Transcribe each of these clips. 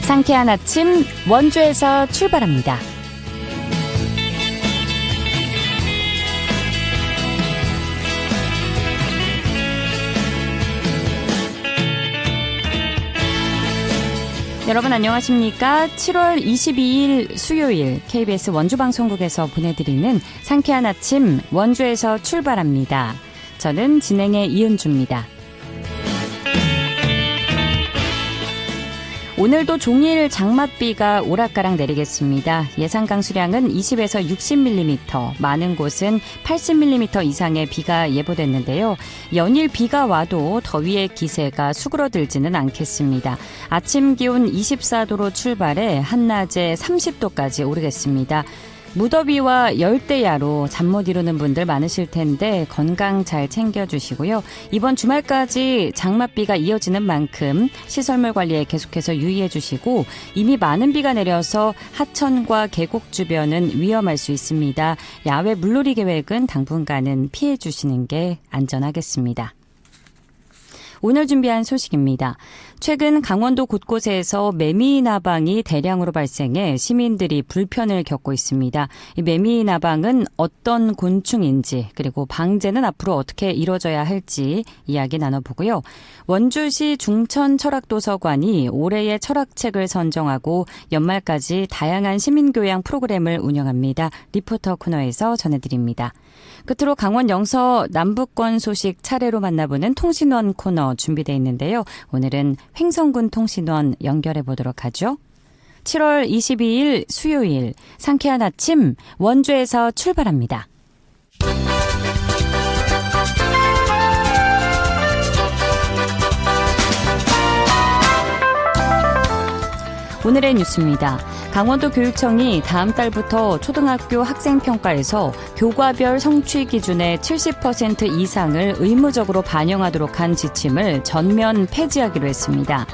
상쾌한 아침 원주에서 출발합니다. 여러분 안녕하십니까? 7월 22일 수요일 KBS 원주방송국에서 보내드리는 상쾌한 아침 원주에서 출발합니다. 저는 진행의 이은주입니다. 오늘도 종일 장맛비가 오락가락 내리겠습니다. 예상 강수량은 20에서 60mm, 많은 곳은 80mm 이상의 비가 예보됐는데요. 연일 비가 와도 더위의 기세가 수그러들지는 않겠습니다. 아침 기온 24도로 출발해 한낮에 30도까지 오르겠습니다. 무더위와 열대야로 잠 못 이루는 분들 많으실 텐데 건강 잘 챙겨주시고요. 이번 주말까지 장맛비가 이어지는 만큼 시설물 관리에 계속해서 유의해 주시고 이미 많은 비가 내려서 하천과 계곡 주변은 위험할 수 있습니다. 야외 물놀이 계획은 당분간은 피해 주시는 게 안전하겠습니다. 오늘 준비한 소식입니다. 최근 강원도 곳곳에서 매미나방이 대량으로 발생해 시민들이 불편을 겪고 있습니다. 이 매미나방은 어떤 곤충인지 그리고 방제는 앞으로 어떻게 이루어져야 할지 이야기 나눠보고요. 원주시 중천철학도서관이 올해의 철학책을 선정하고 연말까지 다양한 시민교양 프로그램을 운영합니다. 리포터 코너에서 전해드립니다. 끝으로 강원 영서 남부권 소식 차례로 만나보는 통신원 코너 준비되어 있는데요. 오늘은 횡성군 통신원 연결해 보도록 하죠. 7월 22일 수요일 상쾌한 아침 원주에서 출발합니다. 오늘의 뉴스입니다. 강원도 교육청이 다음 달부터 초등학교 학생평가에서 교과별 성취 기준의 70% 이상을 의무적으로 반영하도록 한 지침을 전면 폐지하기로 했습니다.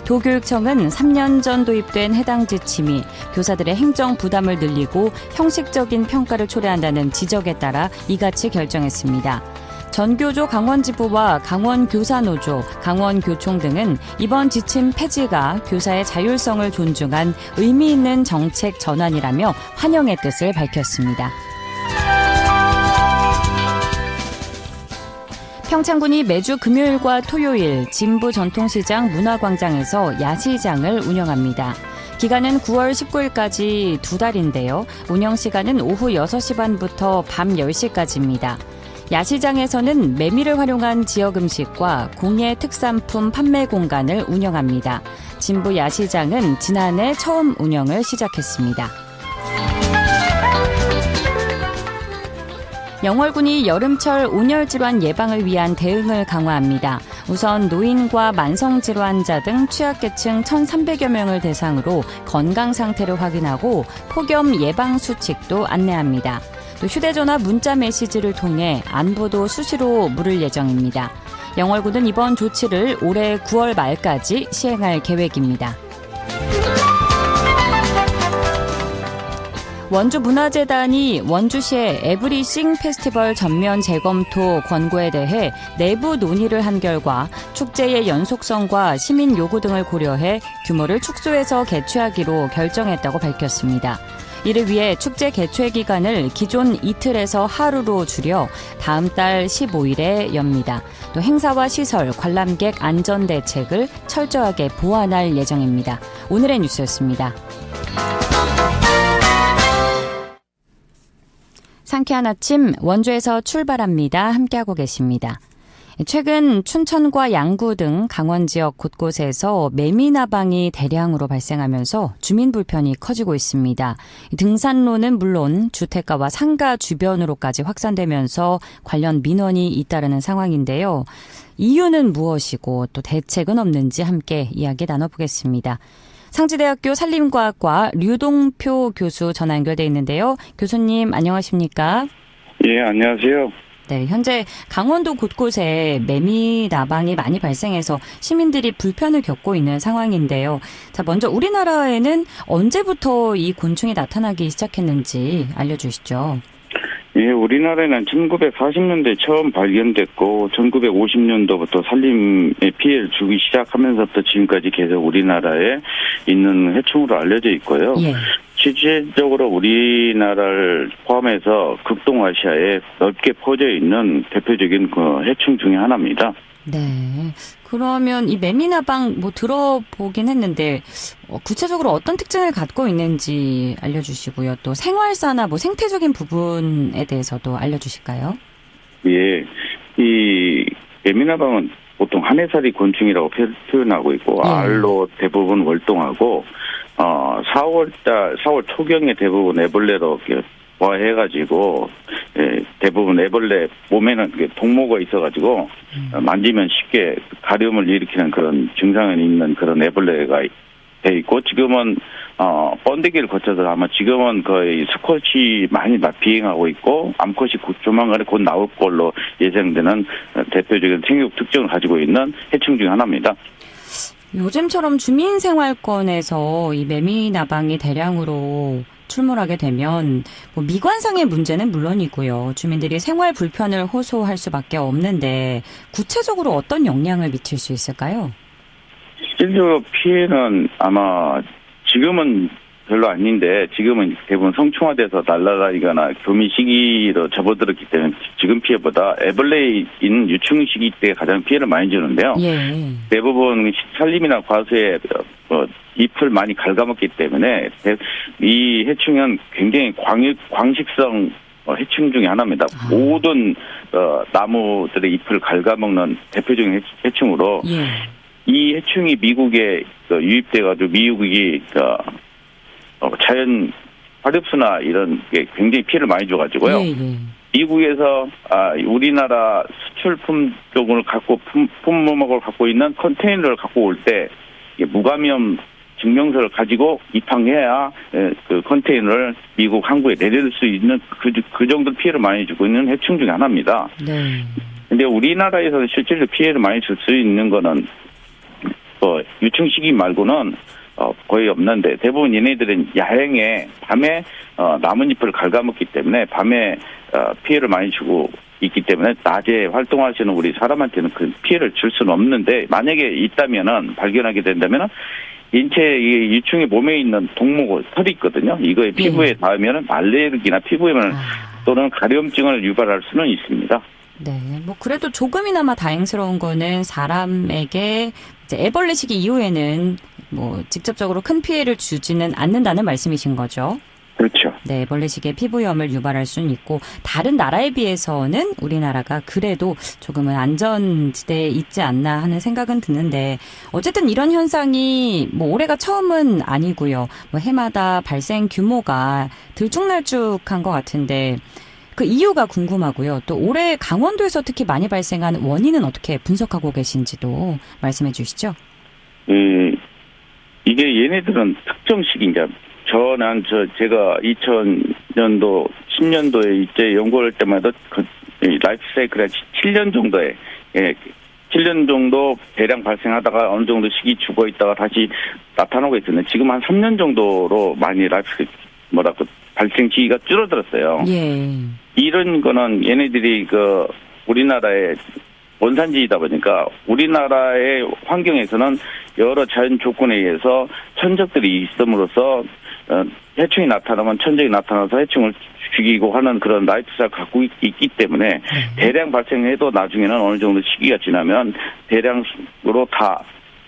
도교육청은 3년 전 도입된 해당 지침이 교사들의 행정 부담을 늘리고 형식적인 평가를 초래한다는 지적에 따라 이같이 결정했습니다. 전교조 강원지부와 강원교사노조, 강원교총 등은 이번 지침 폐지가 교사의 자율성을 존중한 의미 있는 정책 전환이라며 환영의 뜻을 밝혔습니다. 평창군이 매주 금요일과 토요일 진부 전통시장 문화광장에서 야시장을 운영합니다. 기간은 9월 19일까지 2달인데요. 운영시간은 오후 6시 반부터 밤 10시까지입니다. 야시장에서는 메밀을 활용한 지역 음식과 공예 특산품 판매 공간을 운영합니다. 진부 야시장은 지난해 처음 운영을 시작했습니다. 영월군이 여름철 온열 질환 예방을 위한 대응을 강화합니다. 우선 노인과 만성질환자 등 취약계층 1,300여 명을 대상으로 건강 상태를 확인하고 폭염 예방 수칙도 안내합니다. 또 휴대전화 문자 메시지를 통해 안부도 수시로 물을 예정입니다. 영월군은 이번 조치를 올해 9월 말까지 시행할 계획입니다. 원주문화재단이 원주시의 에브리싱 페스티벌 전면 재검토 권고에 대해 내부 논의를 한 결과 축제의 연속성과 시민 요구 등을 고려해 규모를 축소해서 개최하기로 결정했다고 밝혔습니다. 이를 위해 축제 개최 기간을 기존 이틀에서 하루로 줄여 다음 달 15일에 엽니다. 또 행사와 시설, 관람객 안전 대책을 철저하게 보완할 예정입니다. 오늘의 뉴스였습니다. 상쾌한 아침 원주에서 출발합니다. 함께하고 계십니다. 최근 춘천과 양구 등 강원 지역 곳곳에서 매미나방이 대량으로 발생하면서 주민 불편이 커지고 있습니다. 등산로는 물론 주택가와 상가 주변으로까지 확산되면서 관련 민원이 잇따르는 상황인데요. 이유는 무엇이고 또 대책은 없는지 함께 이야기 나눠보겠습니다. 상지대학교 산림과학과 류동표 교수 전화 연결돼 있는데요. 교수님 안녕하십니까? 예, 안녕하세요. 네, 현재 강원도 곳곳에 매미 나방이 많이 발생해서 시민들이 불편을 겪고 있는 상황인데요. 자, 먼저 우리나라에는 언제부터 이 곤충이 나타나기 시작했는지 알려주시죠. 예, 우리나라에는 1940년대에 처음 발견됐고 1950년도부터 산림에 피해를 주기 시작하면서부터 지금까지 계속 우리나라에 있는 해충으로 알려져 있고요. 예. 실질적으로 우리나라를 포함해서 극동아시아에 넓게 퍼져 있는 대표적인 그 해충 중에 하나입니다. 네. 그러면 이 매미나방 들어보긴 했는데 구체적으로 어떤 특징을 갖고 있는지 알려주시고요. 또 생활사나 생태적인 부분에 대해서도 알려주실까요? 예, 이 매미나방은 보통 한해살이 곤충이라고 표현하고 있고 예. 알로 대부분 월동하고 4월 초경에 대부분 애벌레로 부화해가지고 대부분 애벌레 몸에는 동모가 있어가지고 만지면 쉽게 가려움을 일으키는 그런 증상이 있는 그런 애벌레가 돼 있고 지금은 번데기를 거쳐서 아마 지금은 거의 수컷이 많이 비행하고 있고 암컷이 조만간에 곧 나올 걸로 예상되는 대표적인 생육 특징을 가지고 있는 해충 중 하나입니다. 요즘처럼 주민생활권에서 이 매미나방이 대량으로 출몰하게 되면 미관상의 문제는 물론이고요. 주민들이 생활 불편을 호소할 수밖에 없는데 구체적으로 어떤 영향을 미칠 수 있을까요? 실질적으로 피해는 아마 지금은 별로 아닌데 지금은 대부분 성충화돼서 날아다니거나 교미 시기로 접어들었기 때문에 지금 피해보다 애벌레 있는 유충 시기 때 가장 피해를 많이 주는데요. 예. 대부분 산림이나 과수에 잎을 많이 갉아먹기 때문에 이 해충은 굉장히 광식성 해충 중에 하나입니다. 모든 나무들의 잎을 갉아먹는 대표적인 해충으로 예. 이 해충이 미국에 유입돼가지고 미국이 자연 화력수나 이런 게 굉장히 피해를 많이 줘가지고요. 예. 미국에서 우리나라 수출품 쪽을 품목을 갖고 있는 컨테이너를 갖고 올 때 무감염 증명서를 가지고 입항해야 그 컨테이너를 미국 항구에 내릴 수 있는 그 정도 피해를 많이 주고 있는 해충 중에 하나입니다. 네. 근데 우리나라에서는 실제로 피해를 많이 줄 수 있는 거는 유충 시기 말고는 거의 없는데 대부분 얘네들은 야행에 밤에 나뭇잎을 갉아먹기 때문에 밤에 피해를 많이 주고 있기 때문에 낮에 활동하시는 우리 사람한테는 그 피해를 줄 수는 없는데 만약에 있다면은 발견하게 된다면은 인체 유충의 몸에 있는 동목 털이 있거든요. 이거에 피부에 닿으면은 알레르기나 피부염을 또는 가려움증을 유발할 수는 있습니다. 네, 그래도 조금이나마 다행스러운 거는 사람에게 이제 애벌레 시기 이후에는 직접적으로 큰 피해를 주지는 않는다는 말씀이신 거죠. 그렇죠. 네, 애벌레 시기에 피부염을 유발할 수는 있고 다른 나라에 비해서는 우리나라가 그래도 조금은 안전지대에 있지 않나 하는 생각은 드는데 어쨌든 이런 현상이 올해가 처음은 아니고요. 해마다 발생 규모가 들쭉날쭉한 것 같은데 그 이유가 궁금하고요. 또 올해 강원도에서 특히 많이 발생한 원인은 어떻게 분석하고 계신지도 말씀해 주시죠. 이게 얘네들은 특정 시기인가. 제가 2000년도, 10년도에 이제 연구할 때마다 라이프 사이클에 7년 정도에, 7년 정도 대량 발생하다가 어느 정도 시기 죽어 있다가 다시 나타나고 있었는데 지금 한 3년 정도로 많이 발생 시기가 줄어들었어요. 예. 이런 거는 얘네들이 우리나라의 원산지이다 보니까 우리나라의 환경에서는 여러 자연 조건에 의해서 천적들이 있음으로써 해충이 나타나면 천적이 나타나서 해충을 죽이고 하는 그런 라이프 스타일을 갖고 있기 때문에 대량 발생해도 나중에는 어느 정도 시기가 지나면 대량으로 다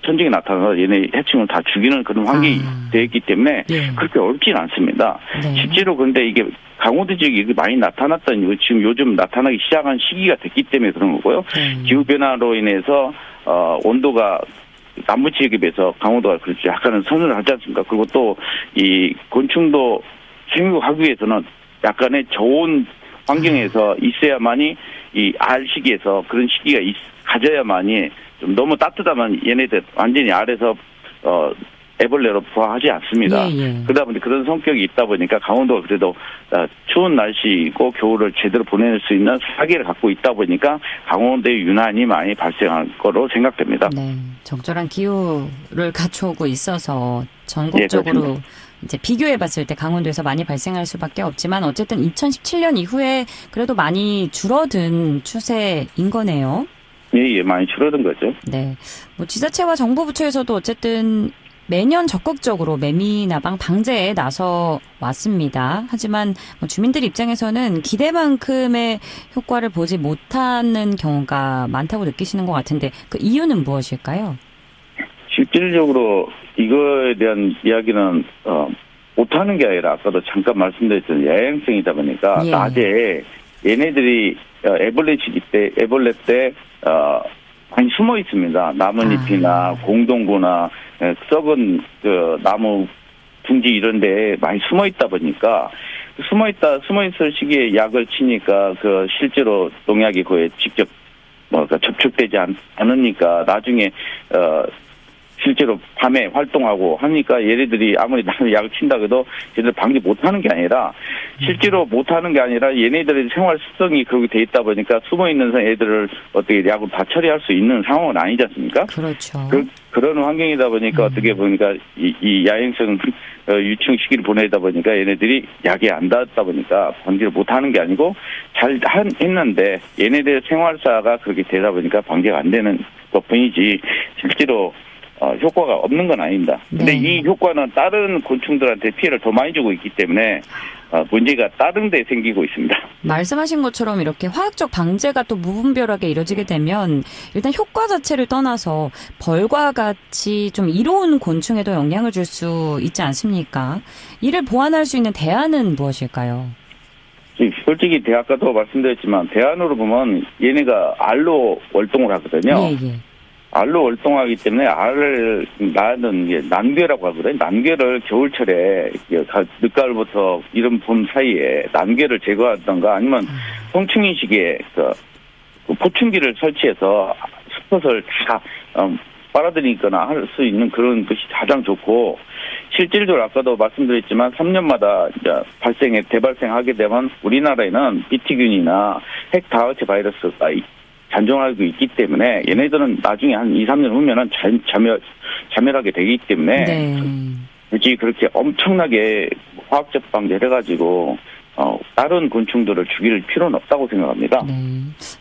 천적이 나타나서 얘네 해충을 다 죽이는 그런 환경이 되어 있기 때문에 그렇게 어렵지는 않습니다. 실제로 그런데 이게 강원도 지역이 이렇게 많이 나타났던 이유 지금 요즘 나타나기 시작한 시기가 됐기 때문에 그런 거고요. 기후변화로 인해서 온도가 남부 지역에 비해서 강원도가 그렇죠. 약간은 선을 하지 않습니까? 그리고 또 이 곤충도 생육하기 위해서는 약간의 저온 환경에서 있어야만이 이 알 시기에서 그런 시기가 가져야만이 좀 너무 따뜻하면 얘네들 완전히 알에서 애벌레로 부화하지 않습니다. 그러다 보니 그런 성격이 있다 보니까 강원도가 그래도 추운 날씨이고 겨울을 제대로 보낼 수 있는 사계를 갖고 있다 보니까 강원도에 유난히 많이 발생할 거로 생각됩니다. 네, 적절한 기후를 갖춰오고 있어서 전국적으로 이제 비교해봤을 때 강원도에서 많이 발생할 수밖에 없지만 어쨌든 2017년 이후에 그래도 많이 줄어든 추세인 거네요. 예, 많이 줄어든 거죠. 네. 뭐 지자체와 정부 부처에서도 어쨌든 매년 적극적으로 매미나방 방제에 나서 왔습니다. 하지만 뭐 주민들 입장에서는 기대만큼의 효과를 보지 못하는 경우가 많다고 느끼시는 것 같은데 그 이유는 무엇일까요? 실질적으로 이거에 대한 이야기는 못하는 게 아니라 아까도 잠깐 말씀드렸던 야행성이다 보니까 예. 낮에 얘네들이 애벌레 때 많이 숨어 있습니다. 나뭇잎이나 공동구나 썩은 그 나무 둥지 이런 데 많이 숨어 있다 보니까 숨어 있을 시기에 약을 치니까 그 실제로 농약이 거의 직접 접촉되지 않으니까 나중에 실제로 밤에 활동하고 하니까 얘네들이 아무리 나는 약을 친다 해도 얘네들 방지 못하는 게 아니라 실제로 못하는 게 아니라 얘네들의 생활 습성이 그렇게 돼 있다 보니까 숨어있는 애들을 어떻게 약을 다 처리할 수 있는 상황은 아니지 않습니까? 그렇죠. 그런 환경이다 보니까 어떻게 보니까 이 야행성 유충 시기를 보내다 보니까 얘네들이 약에 안 닿았다 보니까 방지를 못하는 게 아니고 잘 했는데 얘네들의 생활사가 그렇게 되다 보니까 방지가 안 되는 것뿐이지 실제로 효과가 없는 건 아닙니다. 근데 네. 이 효과는 다른 곤충들한테 피해를 더 많이 주고 있기 때문에 문제가 다른 데 생기고 있습니다. 말씀하신 것처럼 이렇게 화학적 방제가 또 무분별하게 이루어지게 되면 일단 효과 자체를 떠나서 벌과 같이 좀 이로운 곤충에도 영향을 줄 수 있지 않습니까? 이를 보완할 수 있는 대안은 무엇일까요? 솔직히 아까도 말씀드렸지만 대안으로 보면 얘네가 알로 월동을 하거든요. 예. 알로 월동하기 때문에 알을 낳는 게 난괴라고 하거든요. 난괴를 겨울철에 늦가을부터 이른 봄 사이에 난괴를 제거하던가 아니면 송충이 시기에 그 포충기를 설치해서 숲을 다 빨아들이거나 할 수 있는 그런 것이 가장 좋고 실질적으로 아까도 말씀드렸지만 3년마다 이제 대발생하게 되면 우리나라에는 BT균이나 핵다우체 바이러스가 잔존하고 있기 때문에 얘네들은 나중에 한 2, 3년 후면은 자멸하게 되기 때문에 네. 굳이 그렇게 엄청나게 화학적 방제를 해가지고 다른 곤충들을 죽일 필요는 없다고 생각합니다. 네.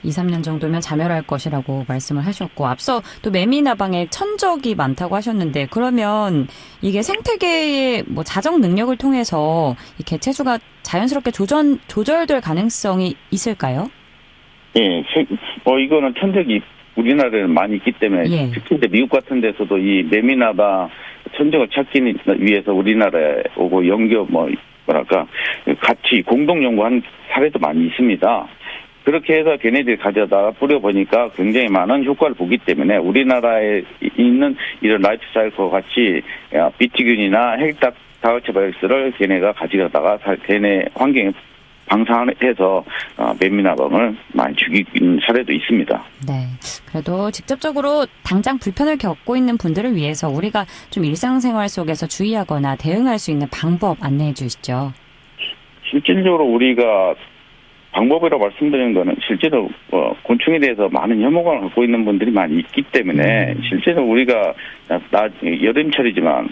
2, 3년 정도면 자멸할 것이라고 말씀을 하셨고 앞서 또 매미나방에 천적이 많다고 하셨는데 그러면 이게 생태계의 뭐 자정 능력을 통해서 이 개체수가 자연스럽게 조절될 가능성이 있을까요? 예, 이거는 천적이 우리나라에는 많이 있기 때문에 예. 특히 이제 미국 같은 데서도 이 매미나방 천적을 찾기 위해서 우리나라에 오고 같이 공동 연구한 사례도 많이 있습니다. 그렇게 해서 걔네들이 가져다가 뿌려보니까 굉장히 많은 효과를 보기 때문에 우리나라에 있는 이런 라이프 사이클과 같이 BT균이나 핵다우체 바이러스를 걔네가 가져다가 걔네 환경에 방사해서 매미나방을 많이 죽이는 사례도 있습니다. 네. 그래도 직접적으로 당장 불편을 겪고 있는 분들을 위해서 우리가 좀 일상생활 속에서 주의하거나 대응할 수 있는 방법 안내해 주시죠. 실질적으로 우리가 방법이라고 말씀드리는 거는 실제로 곤충에 대해서 많은 혐오감을 갖고 있는 분들이 많이 있기 때문에 실제로 우리가 여름철이지만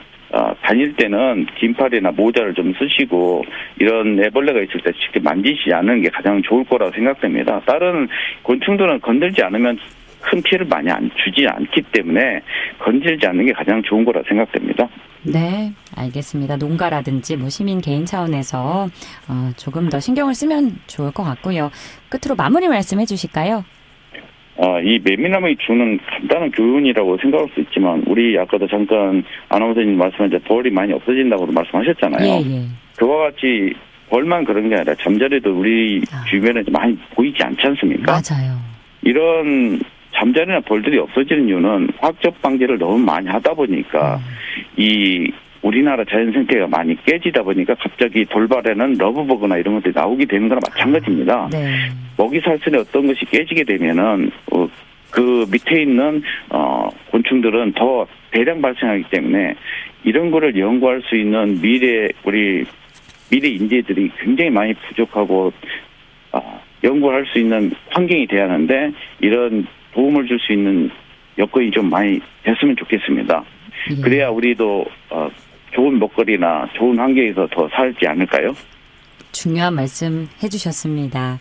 다닐 때는 긴팔이나 모자를 좀 쓰시고 이런 애벌레가 있을 때 직접 만지시지 않는 게 가장 좋을 거라고 생각됩니다. 다른 곤충들은 건들지 않으면 큰 피해를 많이 주지 않기 때문에 건들지 않는 게 가장 좋은 거라고 생각됩니다. 네, 알겠습니다. 농가라든지 뭐 시민 개인 차원에서 조금 더 신경을 쓰면 좋을 것 같고요. 끝으로 마무리 말씀해 주실까요? 이 매미나방이 주는 간단한 교훈이라고 생각할 수 있지만 우리 아까도 잠깐 아나운서님 말씀하신 벌이 많이 없어진다고 말씀하셨잖아요. 예. 그와 같이 벌만 그런 게 아니라 잠자리도 우리 주변에 많이 보이지 않지 않습니까? 맞아요. 이런 잠자리나 벌들이 없어지는 이유는 화학적 방제를 너무 많이 하다 보니까 이 우리나라 자연 생태가 많이 깨지다 보니까 갑자기 돌발에는 러브버그나 이런 것들이 나오게 되는 거나 마찬가지입니다. 네. 먹이 사슬에 어떤 것이 깨지게 되면은 그 밑에 있는 곤충들은 더 대량 발생하기 때문에 이런 거를 연구할 수 있는 미래 인재들이 굉장히 많이 부족하고 연구할 수 있는 환경이 돼야 하는데 이런 도움을 줄 수 있는 여건이 좀 많이 됐으면 좋겠습니다. 예. 그래야 우리도 좋은 먹거리나 좋은 환경에서 더 살지 않을까요? 중요한 말씀 해주셨습니다.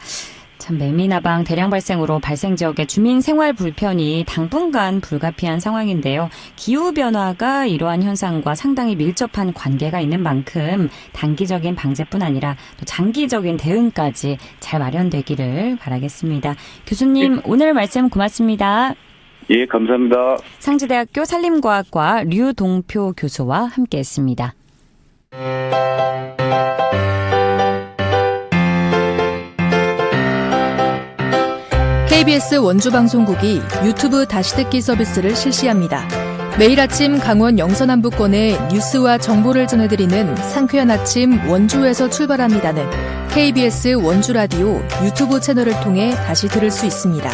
참 매미나방 대량 발생으로 발생 지역의 주민 생활 불편이 당분간 불가피한 상황인데요. 기후변화가 이러한 현상과 상당히 밀접한 관계가 있는 만큼 단기적인 방제뿐 아니라 또 장기적인 대응까지 잘 마련되기를 바라겠습니다. 교수님, 오늘 말씀 고맙습니다. 예, 감사합니다. 상지대학교 산림과학과 류동표 교수와 함께했습니다. KBS 원주방송국이 유튜브 다시 듣기 서비스를 실시합니다. 매일 아침 강원 영서남부권의 뉴스와 정보를 전해드리는 상쾌한 아침 원주에서 출발합니다는 KBS 원주라디오 유튜브 채널을 통해 다시 들을 수 있습니다.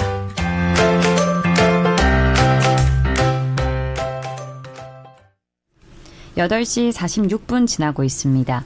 (8시 46분) 지나고 있습니다.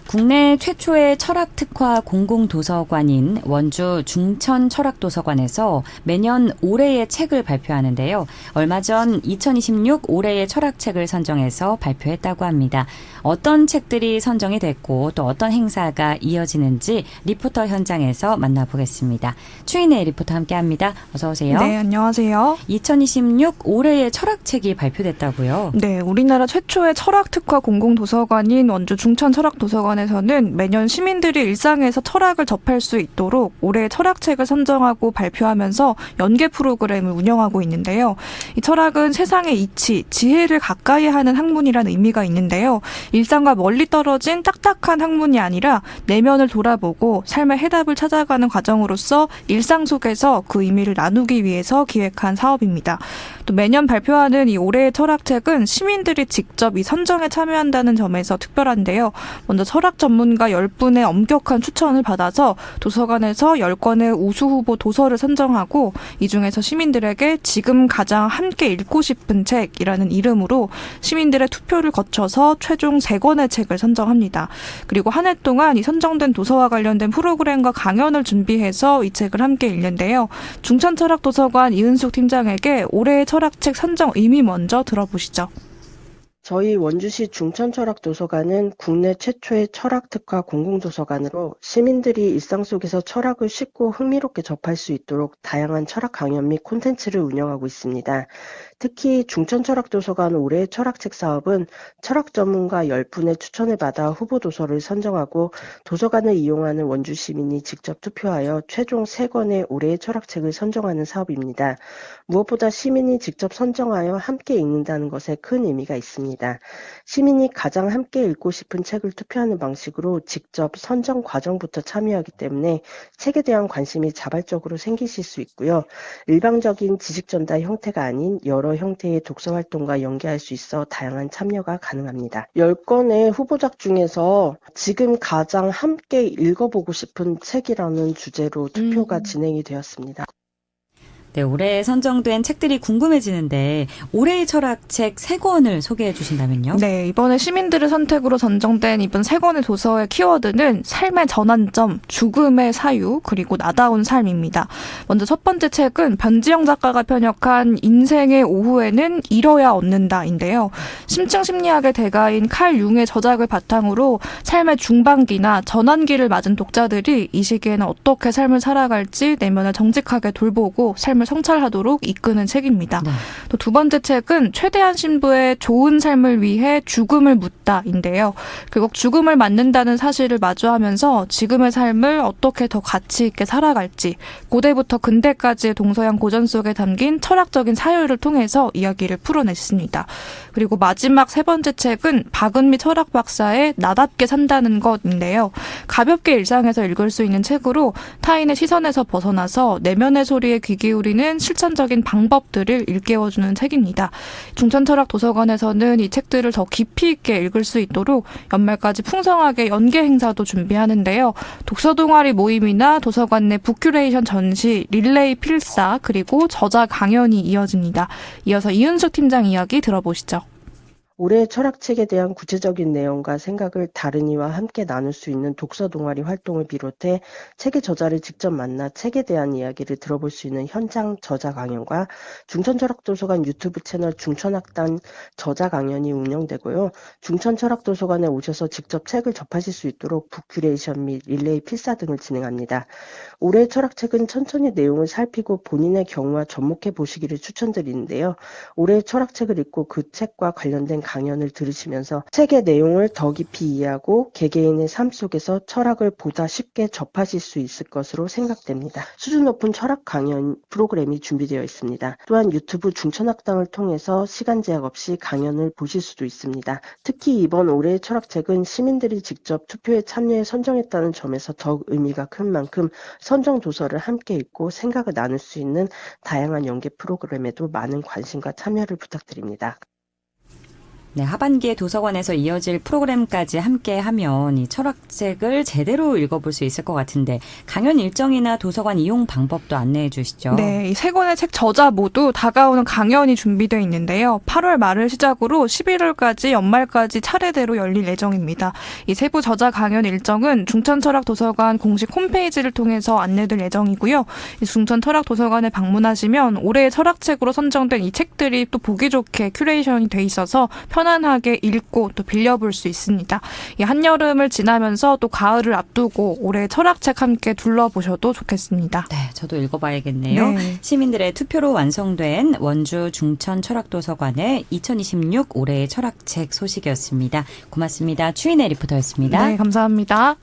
국내 최초의 철학 특화 공공도서관인 원주 중천철학도서관에서 매년 올해의 책을 발표하는데요. 얼마 전 2026 올해의 철학책을 선정해서 발표했다고 합니다. 어떤 책들이 선정이 됐고 또 어떤 행사가 이어지는지 리포터 현장에서 만나보겠습니다. 추인혜 리포터 함께합니다. 어서 오세요. 네, 안녕하세요. 2026 올해의 철학책이 발표됐다고요? 네, 우리나라 최초의 철학 특화 공공도서관인 원주 중천철학도서관에서는 매년 시민들이 일상에서 철학을 접할 수 있도록 올해의 철학책을 선정하고 발표하면서 연계 프로그램을 운영하고 있는데요. 이 철학은 세상의 이치, 지혜를 가까이 하는 학문이라는 의미가 있는데요. 일상과 멀리 떨어진 딱딱한 학문이 아니라 내면을 돌아보고 삶의 해답을 찾아가는 과정으로서 일상 속에서 그 의미를 나누기 위해서 기획한 사업입니다. 또 매년 발표하는 이 올해의 철학책은 시민들이 직접 이 선정에 참여한다는 점에서 특별한데요. 먼저 철학 전문가 10분의 엄격한 추천을 받아서 도서관에서 10권의 우수 후보 도서를 선정하고 이 중에서 시민들에게 지금 가장 함께 읽고 싶은 책이라는 이름으로 시민들의 투표를 거쳐서 최종 3권의 책을 선정합니다. 그리고 한 해 동안 이 선정된 도서와 관련된 프로그램과 강연을 준비해서 이 책을 함께 읽는데요. 중천철학도서관 이은숙 팀장에게 올해의 철학책 선정 의미 먼저 들어보시죠. 저희 원주시 중천철학도서관은 국내 최초의 철학특화 공공도서관으로 시민들이 일상 속에서 철학을 쉽고 흥미롭게 접할 수 있도록 다양한 철학 강연 및 콘텐츠를 운영하고 있습니다. 특히 중천철학도서관 올해의 철학책 사업은 철학 전문가 10분의 추천을 받아 후보 도서를 선정하고 도서관을 이용하는 원주 시민이 직접 투표하여 최종 3권의 올해의 철학책을 선정하는 사업입니다. 무엇보다 시민이 직접 선정하여 함께 읽는다는 것에 큰 의미가 있습니다. 시민이 가장 함께 읽고 싶은 책을 투표하는 방식으로 직접 선정 과정부터 참여하기 때문에 책에 대한 관심이 자발적으로 생기실 수 있고요. 일방적인 지식 전달 형태가 아닌 여러 형태의 독서 활동과 연계할 수 있어 다양한 참여가 가능합니다. 10권의 후보작 중에서 지금 가장 함께 읽어보고 싶은 책이라는 주제로 투표가 진행이 되었습니다. 네, 올해 선정된 책들이 궁금해지는데 올해의 철학책 3권을 소개해 주신다면요? 네, 이번에 시민들의 선택으로 선정된 이번 3권의 도서의 키워드는 삶의 전환점, 죽음의 사유, 그리고 나다운 삶입니다. 먼저 첫 번째 책은 변지영 작가가 편역한 인생의 오후에는 잃어야 얻는다인데요. 심층 심리학의 대가인 칼 융의 저작을 바탕으로 삶의 중반기나 전환기를 맞은 독자들이 이 시기에는 어떻게 삶을 살아갈지 내면을 정직하게 돌보고 삶을 성찰하도록 이끄는 책입니다. 네. 또 두 번째 책은 최대한 신부의 좋은 삶을 위해 죽음을 묻다인데요. 결국 죽음을 맞는다는 사실을 마주하면서 지금의 삶을 어떻게 더 가치 있게 살아갈지 고대부터 근대까지의 동서양 고전 속에 담긴 철학적인 사유를 통해서 이야기를 풀어냈습니다. 그리고 마지막 세 번째 책은 박은미 철학 박사의 나답게 산다는 것인데요. 가볍게 일상에서 읽을 수 있는 책으로 타인의 시선에서 벗어나서 내면의 소리에 귀 기울이는 실천적인 방법들을 일깨워주는 책입니다. 중천철학도서관에서는 이 책들을 더 깊이 있게 읽을 수 있도록 연말까지 풍성하게 연계 행사도 준비하는데요. 독서 동아리 모임이나 도서관 내 북큐레이션 전시, 릴레이 필사, 그리고 저자 강연이 이어집니다. 이어서 이은숙 팀장 이야기 들어보시죠. 올해의 철학책에 대한 구체적인 내용과 생각을 다른이와 함께 나눌 수 있는 독서 동아리 활동을 비롯해 책의 저자를 직접 만나 책에 대한 이야기를 들어볼 수 있는 현장 저자 강연과 중천철학도서관 유튜브 채널 중천학단 저자 강연이 운영되고요. 중천철학도서관에 오셔서 직접 책을 접하실 수 있도록 북큐레이션 및 릴레이 필사 등을 진행합니다. 올해의 철학책은 천천히 내용을 살피고 본인의 경우와 접목해 보시기를 추천드리는데요. 올해의 철학책을 읽고 그 책과 관련된 강연을 들으시면서 책의 내용을 더 깊이 이해하고 개개인의 삶 속에서 철학을 보다 쉽게 접하실 수 있을 것으로 생각됩니다. 수준 높은 철학 강연 프로그램이 준비되어 있습니다. 또한 유튜브 중천학당을 통해서 시간 제약 없이 강연을 보실 수도 있습니다. 특히 이번 올해의 철학책은 시민들이 직접 투표에 참여해 선정했다는 점에서 더욱 의미가 큰 만큼 선정 도서를 함께 읽고 생각을 나눌 수 있는 다양한 연계 프로그램에도 많은 관심과 참여를 부탁드립니다. 네, 하반기에 도서관에서 이어질 프로그램까지 함께 하면 이 철학책을 제대로 읽어볼 수 있을 것 같은데 강연 일정이나 도서관 이용 방법도 안내해 주시죠. 네, 이 세 권의 책 저자 모두 다가오는 강연이 준비되어 있는데요. 8월 말을 시작으로 11월까지 연말까지 차례대로 열릴 예정입니다. 이 세부 저자 강연 일정은 중천철학도서관 공식 홈페이지를 통해서 안내될 예정이고요. 이 중천철학도서관에 방문하시면 올해의 철학책으로 선정된 이 책들이 또 보기 좋게 큐레이션이 돼 있어서 편안하게 읽고 또 빌려볼 수 있습니다. 이 한여름을 지나면서 또 가을을 앞두고 올해 철학책 함께 둘러보셔도 좋겠습니다. 네, 저도 읽어봐야겠네요. 네. 시민들의 투표로 완성된 원주 중천철학도서관의 2026 올해의 철학책 소식이었습니다. 고맙습니다. 추인혜 리포터였습니다. 네, 감사합니다.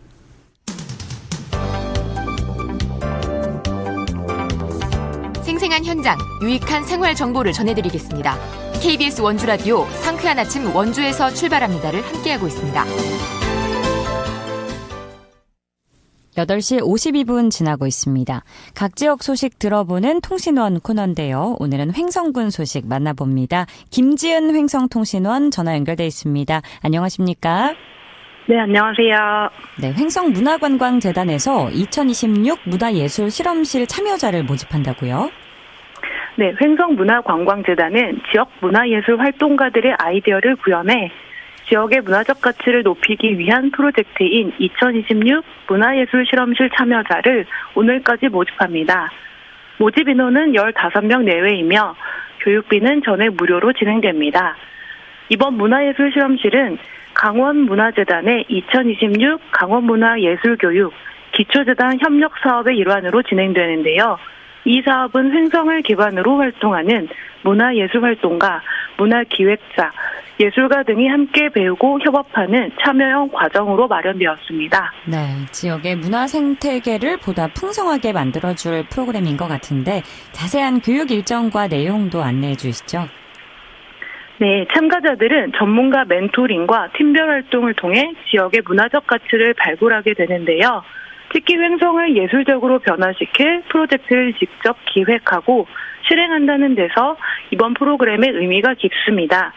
생생한 현장, 유익한 생활 정보를 전해드리겠습니다. KBS 원주라디오 상쾌한 아침 원주에서 출발합니다를 함께하고 있습니다. 8시 52분 지나고 있습니다. 각 지역 소식 들어보는 통신원 코너인데요. 오늘은 횡성군 소식 만나봅니다. 김지은 횡성통신원 전화 연결돼 있습니다. 안녕하십니까? 네, 안녕하세요. 네, 횡성문화관광재단에서 2026 문화예술 실험실 참여자를 모집한다고요? 네, 횡성문화관광재단은 지역 문화예술 활동가들의 아이디어를 구현해 지역의 문화적 가치를 높이기 위한 프로젝트인 2026 문화예술 실험실 참여자를 오늘까지 모집합니다. 모집 인원은 15명 내외이며 교육비는 전액 무료로 진행됩니다. 이번 문화예술 실험실은 강원문화재단의 2026 강원문화예술교육 기초재단 협력 사업의 일환으로 진행되는데요. 이 사업은 횡성을 기반으로 활동하는 문화예술활동가, 문화기획자, 예술가 등이 함께 배우고 협업하는 참여형 과정으로 마련되었습니다. 네, 지역의 문화 생태계를 보다 풍성하게 만들어줄 프로그램인 것 같은데 자세한 교육 일정과 내용도 안내해 주시죠. 네, 참가자들은 전문가 멘토링과 팀별 활동을 통해 지역의 문화적 가치를 발굴하게 되는데요. 특히 횡성을 예술적으로 변화시킬 프로젝트를 직접 기획하고 실행한다는 데서 이번 프로그램의 의미가 깊습니다.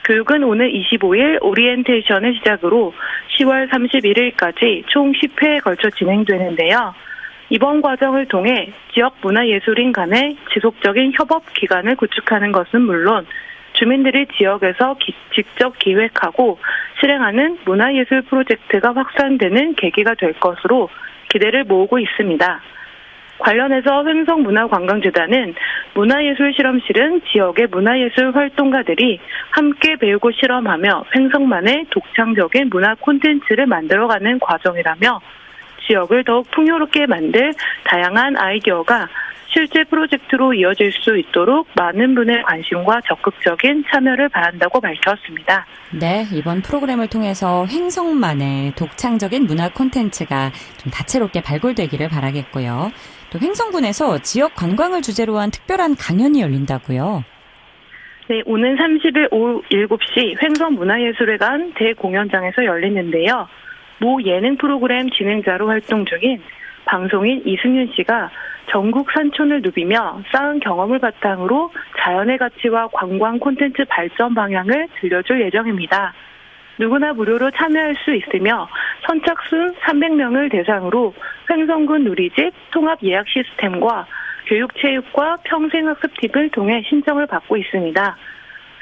교육은 오늘 25일 오리엔테이션을 시작으로 10월 31일까지 총 10회에 걸쳐 진행되는데요. 이번 과정을 통해 지역 문화예술인 간의 지속적인 협업 기관을 구축하는 것은 물론 주민들이 지역에서 직접 기획하고 실행하는 문화예술 프로젝트가 확산되는 계기가 될 것으로 기대를 모으고 있습니다. 관련해서 횡성문화관광재단은 문화예술 실험실은 지역의 문화예술 활동가들이 함께 배우고 실험하며 횡성만의 독창적인 문화 콘텐츠를 만들어가는 과정이라며 지역을 더욱 풍요롭게 만들 다양한 아이디어가 실제 프로젝트로 이어질 수 있도록 많은 분의 관심과 적극적인 참여를 바란다고 밝혔습니다. 네, 이번 프로그램을 통해서 횡성만의 독창적인 문화 콘텐츠가 좀 다채롭게 발굴되기를 바라겠고요. 또 횡성군에서 지역 관광을 주제로 한 특별한 강연이 열린다고요? 네, 오는 30일 오후 7시 횡성문화예술회관 대공연장에서 열리는데요. 모 예능 프로그램 진행자로 활동 중인 방송인 이승윤 씨가 전국 산촌을 누비며 쌓은 경험을 바탕으로 자연의 가치와 관광 콘텐츠 발전 방향을 들려줄 예정입니다. 누구나 무료로 참여할 수 있으며 선착순 300명을 대상으로 횡성군 누리집 통합 예약 시스템과 교육체육과 평생학습 팁을 통해 신청을 받고 있습니다.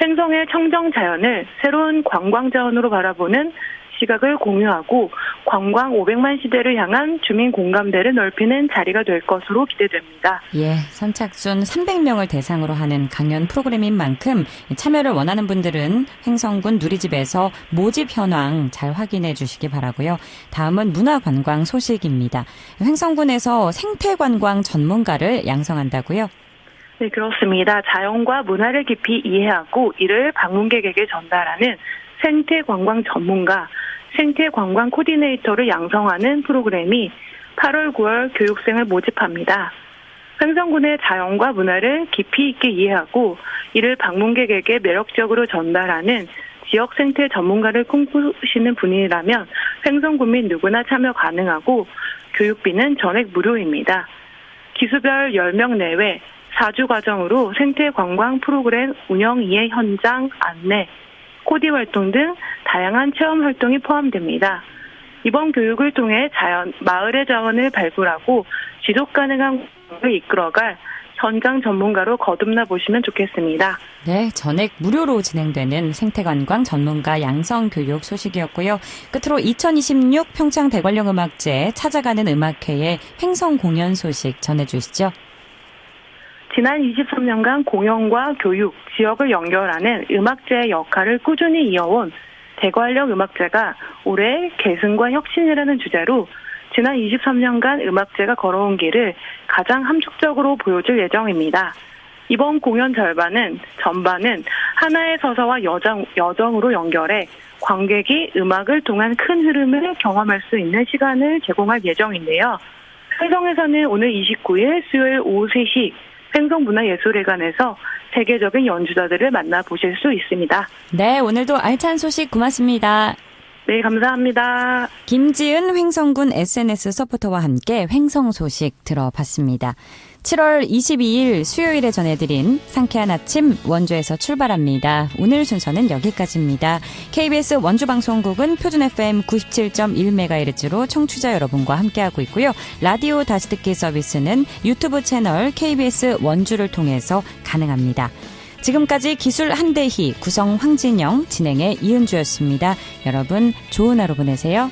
횡성의 청정 자연을 새로운 관광 자원으로 바라보는 시각을 공유하고 관광 500만 시대를 향한 주민 공감대를 넓히는 자리가 될 것으로 기대됩니다. 예, 선착순 300명을 대상으로 하는 강연 프로그램인 만큼 참여를 원하는 분들은 횡성군 누리집에서 모집 현황 잘 확인해 주시기 바라고요. 다음은 문화관광 소식입니다. 횡성군에서 생태관광 전문가를 양성한다고요? 네, 그렇습니다. 자연과 문화를 깊이 이해하고 이를 방문객에게 전달하는 생태관광 전문가, 생태관광 코디네이터를 양성하는 프로그램이 8월, 9월 교육생을 모집합니다. 횡성군의 자연과 문화를 깊이 있게 이해하고 이를 방문객에게 매력적으로 전달하는 지역 생태 전문가를 꿈꾸시는 분이라면 횡성군민 누구나 참여 가능하고 교육비는 전액 무료입니다. 기수별 10명 내외 4주 과정으로 생태관광 프로그램 운영 이해 현장 안내, 코디 활동 등 다양한 체험 활동이 포함됩니다. 이번 교육을 통해 마을의 자원을 발굴하고 지속 가능한 관광을 이끌어갈 현장 전문가로 거듭나 보시면 좋겠습니다. 네, 전액 무료로 진행되는 생태관광 전문가 양성 교육 소식이었고요. 끝으로 2026 평창 대관령 음악제 찾아가는 음악회의 횡성 공연 소식 전해주시죠. 지난 23년간 공연과 교육, 지역을 연결하는 음악제의 역할을 꾸준히 이어온 대관령 음악제가 올해 계승과 혁신이라는 주제로 지난 23년간 음악제가 걸어온 길을 가장 함축적으로 보여줄 예정입니다. 이번 공연 전반은 하나의 서사와 여정으로 연결해 관객이 음악을 통한 큰 흐름을 경험할 수 있는 시간을 제공할 예정인데요. 횡성에서는 오늘 29일 수요일 오후 3시 횡성문화예술회관에서 세계적인 연주자들을 만나보실 수 있습니다. 네, 오늘도 알찬 소식 고맙습니다. 네, 감사합니다. 김지은 횡성군 SNS 서포터와 함께 횡성 소식 들어봤습니다. 7월 22일 수요일에 전해드린 상쾌한 아침 원주에서 출발합니다. 오늘 순서는 여기까지입니다. KBS 원주방송국은 표준 FM 97.1MHz로 청취자 여러분과 함께하고 있고요. 라디오 다시 듣기 서비스는 유튜브 채널 KBS 원주를 통해서 가능합니다. 지금까지 기술 한대희, 구성 황진영, 진행의 이은주였습니다. 여러분 좋은 하루 보내세요.